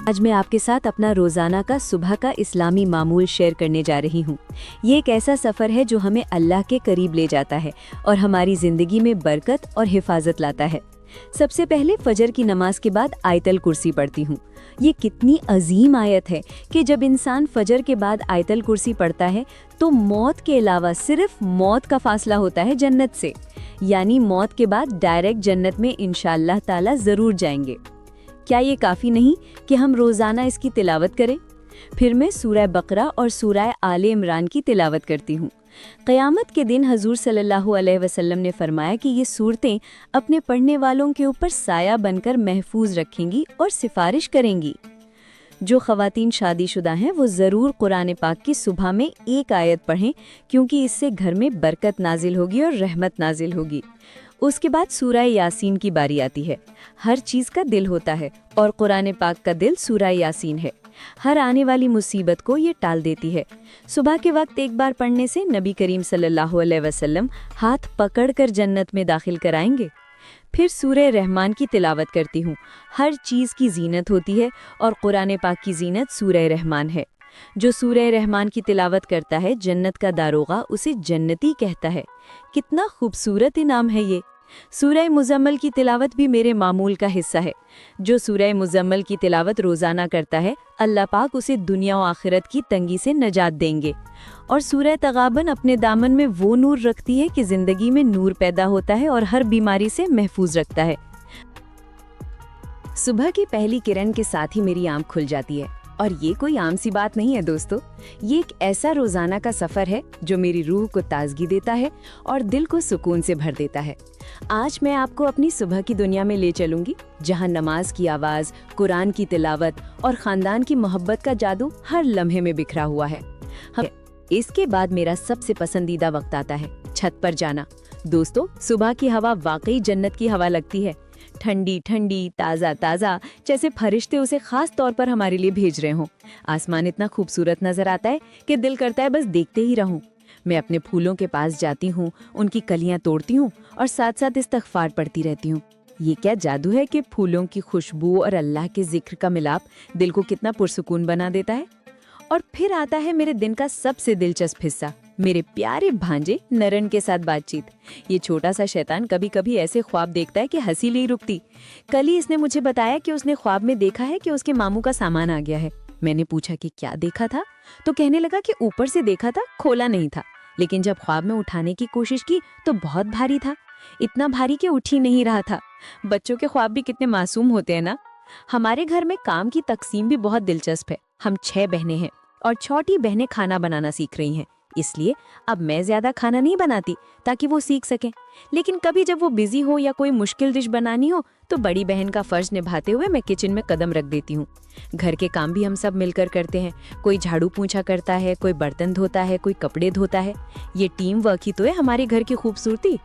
आज मैं आपके साथ अपना रोज़ाना का सुबह का इस्लामी मामूल शेयर करने जा रही हूँ। ये एक ऐसा सफ़र है जो हमें अल्लाह के करीब ले जाता है और हमारी ज़िंदगी में बरकत और हिफाजत लाता है। सबसे पहले फजर की नमाज के बाद आयतल कुर्सी पढ़ती हूँ। ये कितनी अजीम आयत है कि जब इंसान फजर के बाद आयतल कुर्सी पढ़ता है तो मौत के अलावा सिर्फ मौत का फासला होता है जन्नत से, यानी मौत के बाद डायरेक्ट जन्नत में इंशाअल्लाह ताला ज़रूर जाएंगे। क्या ये काफ़ी नहीं कि हम रोज़ाना इसकी तिलावत करें? फिर मैं सूरह बकरा और सूरह आले इमरान की तिलावत करती हूँ। क़यामत के दिन हजूर सल्लल्लाहु अलैहि वसल्लम ने फरमाया कि ये सूरतें अपने पढ़ने वालों के ऊपर साया बनकर महफूज रखेंगी और सिफारिश करेंगी। जो ख़वातीन शादीशुदा हैं वो ज़रूर कुरान पाक की सुबह में एक आयत पढ़ें, क्योंकि इससे घर में बरकत नाजिल होगी और रहमत नाजिल होगी। उसके बाद सूरह यासीन की बारी आती है। हर चीज़ का दिल होता है और कुरान पाक का दिल सूरह यासीन है। हर आने वाली मुसीबत को ये टाल देती है। सुबह के वक्त एक बार पढ़ने से नबी करीम सल्लल्लाहु अलैहि वसल्लम हाथ पकड़कर जन्नत में दाखिल कराएंगे। फिर सूरह रहमान की तिलावत करती हूँ। हर चीज़ की जीनत होती है और कुरान पाक की जीनत सूरह रहमान है। जो सूरह रहमान की तिलावत करता है जन्नत का दारोगा उसे जन्नती कहता है। कितना खूबसूरत इनाम है ये। सूरह मुज़म्मल की तिलावत भी मेरे मामूल का हिस्सा है। जो सूरह मुज़म्मल की तिलावत रोज़ाना करता है अल्लाह पाक उसे दुनिया और आखिरत की तंगी से नजात देंगे। और सूरह तगाबन अपने दामन में वो नूर रखती है कि ज़िंदगी में नूर पैदा होता है और हर बीमारी से महफूज रखता है। सुबह की पहली किरण के साथ ही मेरी आँख खुल जाती है और ये कोई आम सी बात नहीं है दोस्तों। ये एक ऐसा रोज़ाना का सफ़र है जो मेरी रूह को ताजगी देता है और दिल को सुकून से भर देता है। आज मैं आपको अपनी सुबह की दुनिया में ले चलूंगी, जहां नमाज की आवाज़, कुरान की तिलावत और ख़ानदान की मोहब्बत का जादू हर लम्हे में बिखरा हुआ है। इसके बाद मेरा सबसे पसंदीदा वक्त आता है, छत पर जाना। दोस्तों, सुबह की हवा वाकई जन्नत की हवा लगती है। ठंडी ठंडी, ताज़ा ताज़ा, जैसे फरिश्ते उसे खास तौर पर हमारे लिए भेज रहे हों। आसमान इतना खूबसूरत नजर आता है कि दिल करता है बस देखते ही रहूं। मैं अपने फूलों के पास जाती हूँ, उनकी कलियां तोड़ती हूँ और साथ साथ इस्तग़फ़ार पढ़ती रहती हूँ। ये क्या जादू है कि फूलों की खुशबू और अल्लाह के जिक्र का मिलाप दिल को कितना पुरसुकून बना देता है। और फिर आता है मेरे दिन का सबसे दिलचस्प हिस्सा, मेरे प्यारे भांजे नरन के साथ बातचीत। ये छोटा सा शैतान कभी कभी ऐसे ख्वाब देखता है कि हंसी नहीं रुकती। कल ही इसने मुझे बताया कि उसने ख्वाब में देखा है कि उसके मामू का सामान आ गया है। मैंने पूछा कि क्या देखा था, तो कहने लगा कि ऊपर से देखा था, खोला नहीं था, लेकिन जब ख्वाब में उठाने की कोशिश की तो बहुत भारी था, इतना भारी कि उठ ही नहीं रहा था। बच्चों के ख्वाब भी कितने मासूम होते हैं ना। हमारे घर में काम की तकसीम भी बहुत दिलचस्प है। हम 6 बहनें हैं और छोटी बहनें खाना बनाना सीख रही हैं, इसलिए अब मैं ज्यादा खाना नहीं बनाती ताकि वो सीख सकें। लेकिन कभी जब वो बिजी हो या कोई मुश्किल डिश बनानी हो तो बड़ी बहन का फर्ज निभाते हुए मैं किचन में कदम रख देती हूँ। घर के काम भी हम सब मिलकर करते हैं। कोई झाड़ू पोंछा करता है, कोई बर्तन धोता है, कोई कपड़े धोता है। ये टीम वर्क ही तो है हमारे घर की खूबसूरती।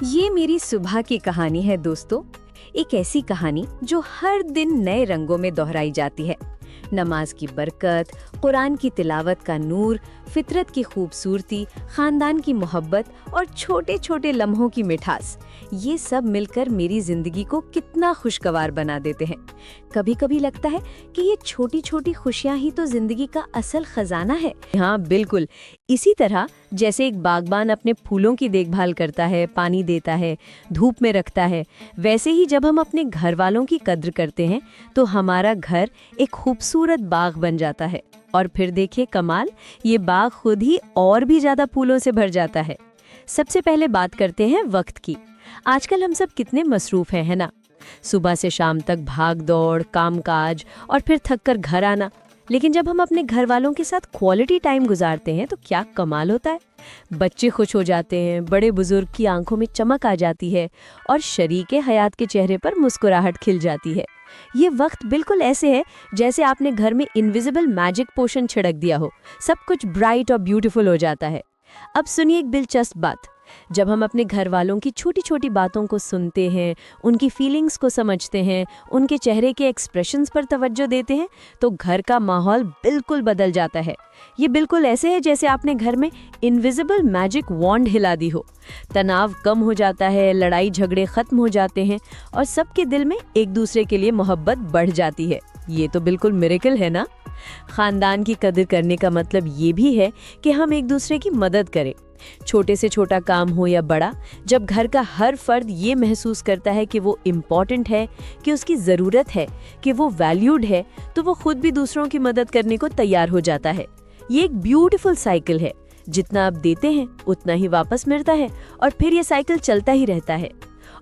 ये मेरी सुबह की कहानी है दोस्तों, एक ऐसी कहानी जो हर दिन नए रंगों में दोहराई जाती है। नमाज की बरकत, कुरान की तिलावत का नूर, फितरत की खूबसूरती, ख़ानदान की मोहब्बत और छोटे छोटे लम्हों की मिठास, ये सब मिलकर मेरी ज़िंदगी को कितना खुशगवार बना देते हैं। कभी कभी लगता है कि ये छोटी छोटी खुशियाँ ही तो ज़िंदगी का असल ख़जाना है। हाँ बिल्कुल, इसी तरह जैसे एक बागबान अपने फूलों की देखभाल करता है, पानी देता है, धूप में रखता है, वैसे ही जब हम अपने घर वालों की कद्र करते हैं तो हमारा घर एक खूबसूरत बाग बन जाता है। और फिर देखिए कमाल, ये बाग खुद ही और भी ज़्यादा फूलों से भर जाता है। सबसे पहले बात करते हैं वक्त की। आजकल हम सब कितने मसरूफ़ हैं, है ना। सुबह से शाम तक भाग दौड़, काम काज और फिर थक कर घर आना। लेकिन जब हम अपने घर वालों के साथ क्वालिटी टाइम गुजारते हैं तो क्या कमाल होता है। बच्चे खुश हो जाते हैं, बड़े बुजुर्ग की आंखों में चमक आ जाती है और शरीके हयात के चेहरे पर मुस्कुराहट खिल जाती है। ये वक्त बिल्कुल ऐसे है जैसे आपने घर में इनविजिबल मैजिक पोशन छिड़क दिया हो, सब कुछ ब्राइट और ब्यूटीफुल हो जाता है। अब सुनिए एक दिलचस्प बात, जब हम अपने घर वालों की छोटी छोटी बातों को सुनते हैं, उनकी फीलिंग्स को समझते हैं, उनके चेहरे के एक्सप्रेशंस पर तवज्जो देते हैं तो घर का माहौल बिल्कुल बदल जाता है। ये बिल्कुल ऐसे है जैसे आपने घर में इनविजिबल मैजिक वॉन्ड हिला दी हो। तनाव कम हो जाता है, लड़ाई झगड़े खत्म हो जाते हैं और सबके दिल में एक दूसरे के लिए मोहब्बत बढ़ जाती है। ये तो बिल्कुल मिरेकल है ना। खानदान की कदर करने का मतलब ये भी है कि हम एक दूसरे की मदद करें। छोटे से छोटा काम हो या बड़ा, जब घर का हर फर्द ये महसूस करता है कि वो इम्पोर्टेंट है, कि उसकी ज़रूरत है, कि वो वैल्यूड है, तो वो खुद भी दूसरों की मदद करने को तैयार हो जाता है। ये एक ब्यूटीफुल साइकिल है। जितना आप देते हैं उतना ही वापस मिलता है और फिर ये साइकिल चलता ही रहता है।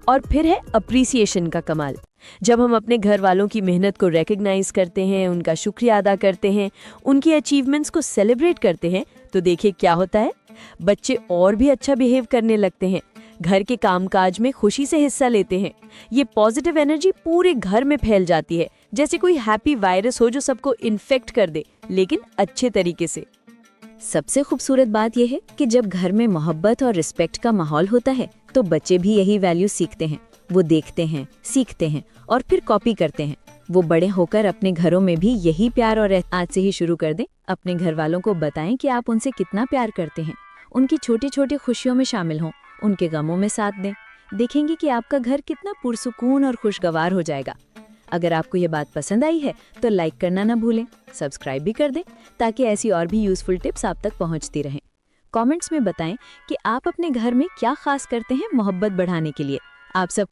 और फिर है अप्रिसिएशन का कमाल। जब हम अपने घर वालों की मेहनत को रिकॉग्नाइज करते हैं, उनका शुक्रिया अदा करते हैं, उनकी अचीवमेंट्स को सेलिब्रेट करते हैं, तो देखिए क्या होता है। बच्चे और भी अच्छा बिहेव करने लगते हैं, घर के कामकाज में खुशी से हिस्सा लेते हैं। ये पॉजिटिव एनर्जी पूरे घर में फैल जाती है, जैसे कोई हैप्पी वायरस हो जो सबको इन्फेक्ट कर दे, लेकिन अच्छे तरीके से। सबसे खूबसूरत बात यह है कि जब घर में मोहब्बत और रिस्पेक्ट का माहौल होता है तो बच्चे भी यही वैल्यू सीखते हैं। वो देखते हैं, सीखते हैं और फिर कॉपी करते हैं। वो बड़े होकर अपने घरों में भी यही प्यार और आज से ही शुरू कर दें। अपने घर वालों को बताएं कि आप उनसे कितना प्यार करते हैं। उनकी छोटी छोटी खुशियों में शामिल हों, उनके गमों में साथ दें। देखेंगे कि आपका घर कितना पुरसुकून और खुशगवार हो जाएगा। अगर आपको ये बात पसंद आई है तो लाइक करना ना भूलें, सब्सक्राइब भी कर दें ताकि ऐसी और भी यूजफुल टिप्स आप तक पहुंचती रहें। कमेंट्स में बताएं कि आप अपने घर में क्या खास करते हैं मोहब्बत बढ़ाने के लिए। आप सब